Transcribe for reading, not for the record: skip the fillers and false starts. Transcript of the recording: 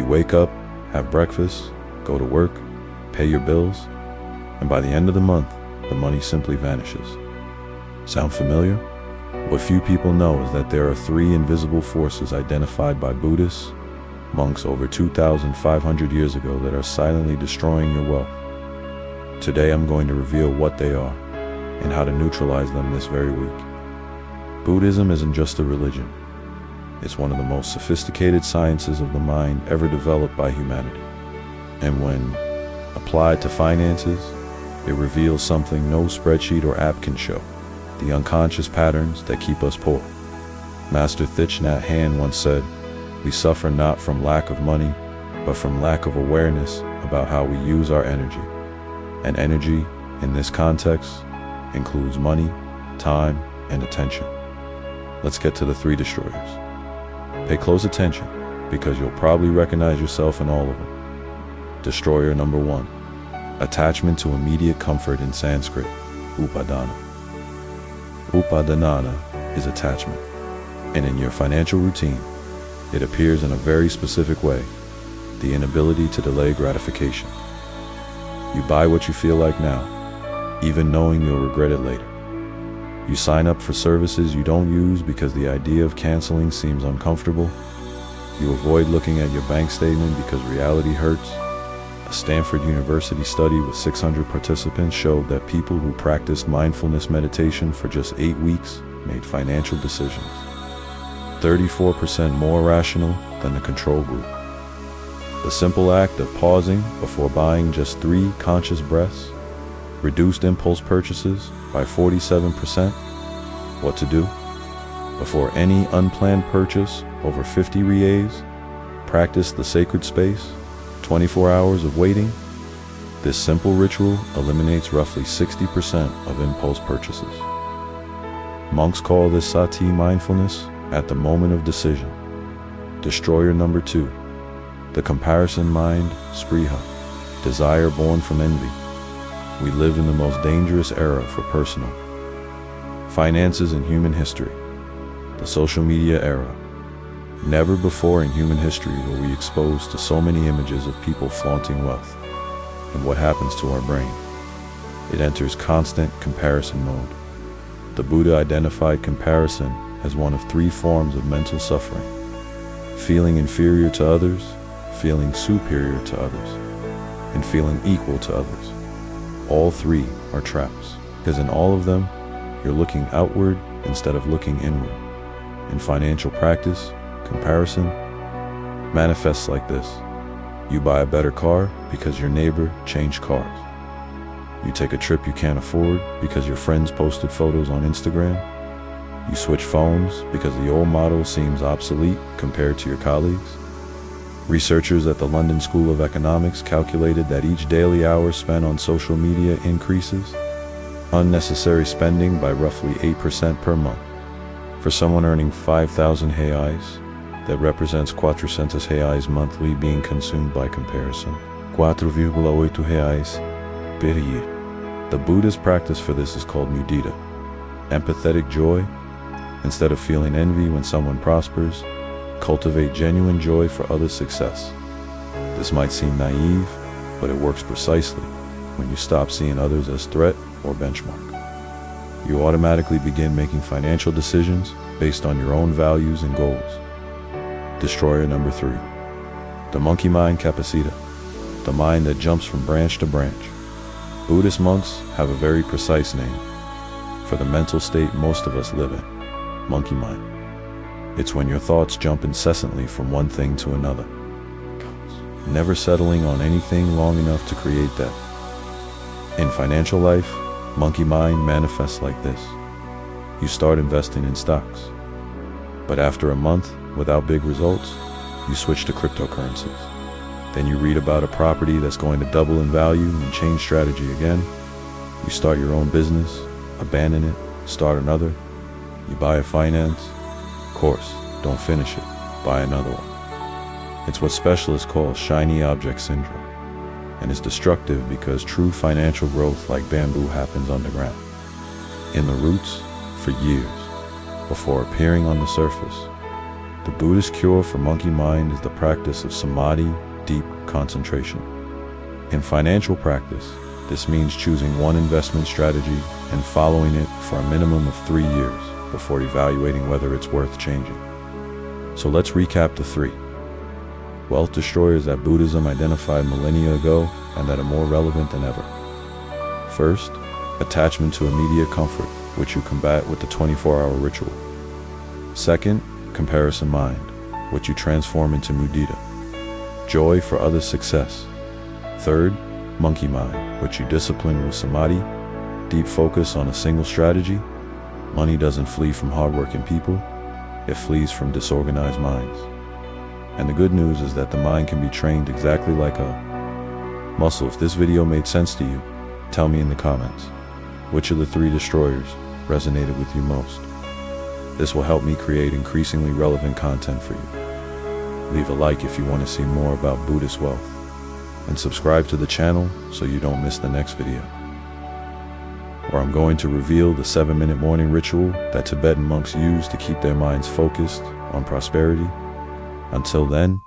You wake up, have breakfast, go to work, pay your bills, and by the end of the month, the money simply vanishes. Sound familiar? What few people know is that there are three invisible forces identified by Buddhists, monks over 2,500 years ago that are silently destroying your wealth. Today I'm going to reveal what they are and how to neutralize them this very week. Buddhism isn't just a religion. It's one of the most sophisticated sciences of the mind ever developed by humanity. And when applied to finances, it reveals something no spreadsheet or app can show: the unconscious patterns that keep us poor. Master Thich Nhat Hanh once said, "We suffer not from lack of money, but from lack of awareness about how we use our energy." And energy, in this context, includes money, time, and attention. Let's get to the three destroyers. Pay close attention, because you'll probably recognize yourself in all of them. Destroyer number 1, attachment to immediate comfort, in Sanskrit, upadana. Upadana is attachment, and in your financial routine, it appears in a very specific way: the inability to delay gratification. You buy what you feel like now, even knowing you'll regret it later. You sign up for services you don't use because the idea of canceling seems uncomfortable. You avoid looking at your bank statement because reality hurts. A Stanford University study with 600 participants showed that people who practiced mindfulness meditation for just 8 weeks made financial decisions 34% more rational than the control group. The simple act of pausing before buying just 3 conscious breaths reduced impulse purchases by 47%. What to do? Before any unplanned purchase over 50 reais, practice the sacred space, 24 hours of waiting. This simple ritual eliminates roughly 60% of impulse purchases. Monks call this sati mindfulness at the moment of decision. Destroyer number 2, the comparison mind, spriha, desire born from envy. We live in the most dangerous era for personal finances in human history, the social media era. Never before in human history were we exposed to so many images of people flaunting wealth. And what happens to our brain? It enters constant comparison mode. The Buddha identified comparison as one of 3 forms of mental suffering: feeling inferior to others, feeling superior to others, and feeling equal to others. All 3 are traps, because in all of them, you're looking outward instead of looking inward. In financial practice, comparison manifests like this: you buy a better car because your neighbor changed cars. You take a trip you can't afford because your friends posted photos on Instagram. You switch phones because the old model seems obsolete compared to your colleagues. Researchers at the London School of Economics calculated that each daily hour spent on social media increases unnecessary spending by roughly 8% per month. For someone earning 5,000 reais, that represents 400 reais monthly being consumed by comparison. 4,8 reais per year. The Buddhist practice for this is called mudita, empathetic joy. Instead of feeling envy when someone prospers, cultivate genuine joy for others' success. This might seem naive, but it works precisely when you stop seeing others as threat or benchmark. You automatically begin making financial decisions based on your own values and goals. Destroyer number 3, the monkey mind capacita, the mind that jumps from branch to branch. Buddhist monks have a very precise name for the mental state most of us live in: monkey mind. It's when your thoughts jump incessantly from one thing to another, never settling on anything long enough to create that. In financial life, monkey mind manifests like this: you start investing in stocks, but after a month without big results, you switch to cryptocurrencies. Then you read about a property that's going to double in value and change strategy again. You start your own business, abandon it, start another. You buy a finance course, don't finish it, buy another one. It's what specialists call shiny object syndrome, and it's destructive because true financial growth, like bamboo, happens underground, in the roots, for years, before appearing on the surface. The Buddhist cure for monkey mind is the practice of samadhi, deep concentration. In financial practice, this means choosing one investment strategy and following it for a minimum of 3 years before evaluating whether it's worth changing. So let's recap the 3 wealth destroyers that Buddhism identified millennia ago and that are more relevant than ever. First, attachment to immediate comfort, which you combat with the 24-hour ritual. Second, comparison mind, which you transform into mudita, joy for others' success. Third, monkey mind, which you discipline with samadhi, deep focus on a single strategy. Money doesn't flee from hardworking people, it flees from disorganized minds. And the good news is that the mind can be trained exactly like a muscle. If this video made sense to you, tell me in the comments. Which of the 3 destroyers resonated with you most? This will help me create increasingly relevant content for you. Leave a like if you want to see more about Buddhist wealth, and subscribe to the channel so you don't miss the next video, where I'm going to reveal the 7-minute morning ritual that Tibetan monks use to keep their minds focused on prosperity. Until then,